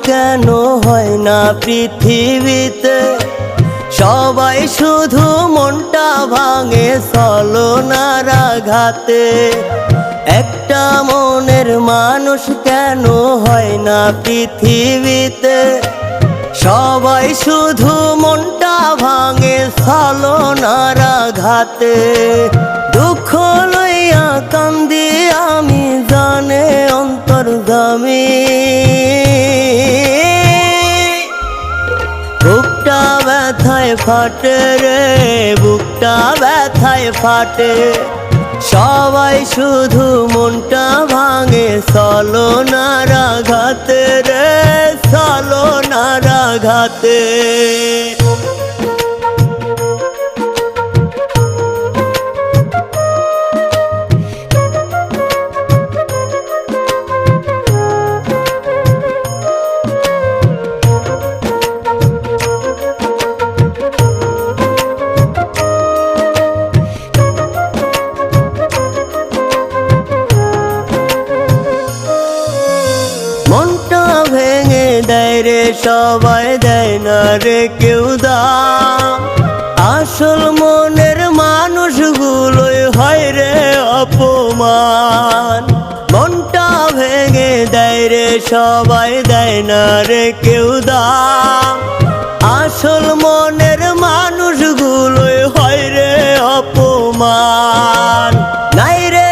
কেন হয় না পৃথিবীতে, সবাই শুধু মনটা ভাঙে ছলনার আঘাতে। একটা মনের মানুষ কেন হয় না পৃথিবীতে, সবাই শুধু মনটা ভাঙে ছলনার আঘাতে। দুঃখ লইয়া কান্দি আমি জানে অন্তর্যামী, বুকটা ব্যথায় ফাটে রে, বুকটা ব্যথায় ফাটে। সবাই শুধু মনটা ভাঙে ছলনার আঘাতে রে, ছলনার আঘাতে। মনটা ভেঙে দেয় রে সবাই, দেয় না রে কেউ দাম। আসল মনের মানুষগুলোই হয় রে অপমান। মনটা ভেঙে দেয় রে সবাই, দেয় না রে কেউ দাম। আসল মনের মানুষগুলোই হয় রে অপমান। নাই রে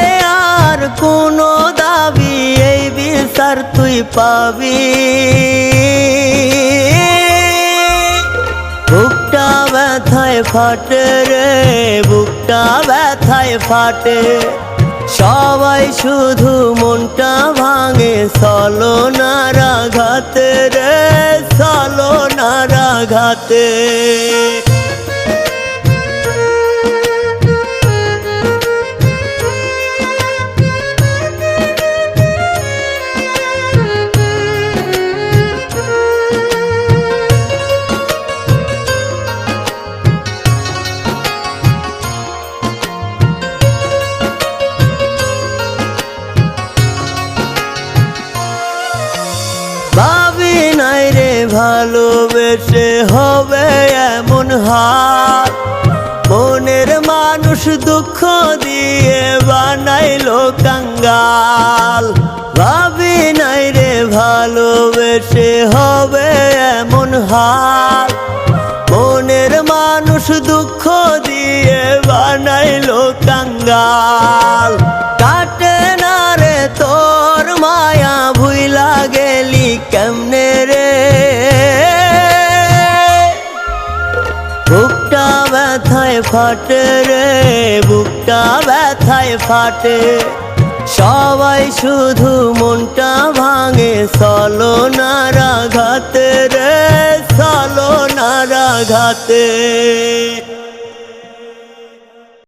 আর কোনো দাবি, এই বিচার তুই পাবি। বুকটা ব্যথায় ফাটে রে, বুকটা ব্যথায় ফাটে। সবাই শুধু মনটা ভাঙে ছলনার আঘাতে রে, ছলনার আঘাতে। ভাবি নাই রে ভালোবেসে হবে এমন হাল, মনের মানুষ দুঃখ দিয়ে বানাইলো কাঙ্গাল। ভাবি নাই রে ভালোবেসে হবে এমন হাল, মনের মানুষ দুঃখ দিয়ে বানাইলো কাঙ্গাল। কাটে না রে তোর মায়া ভুইলা গেলি কেমনে রে, বুকটা ব্যথায় ফাটে রে, বুকটা ব্যথায় ফাটে। সবাই শুধু মনটা ভাঙে ছলনার আঘাতে রে, ছলনার আঘাতে।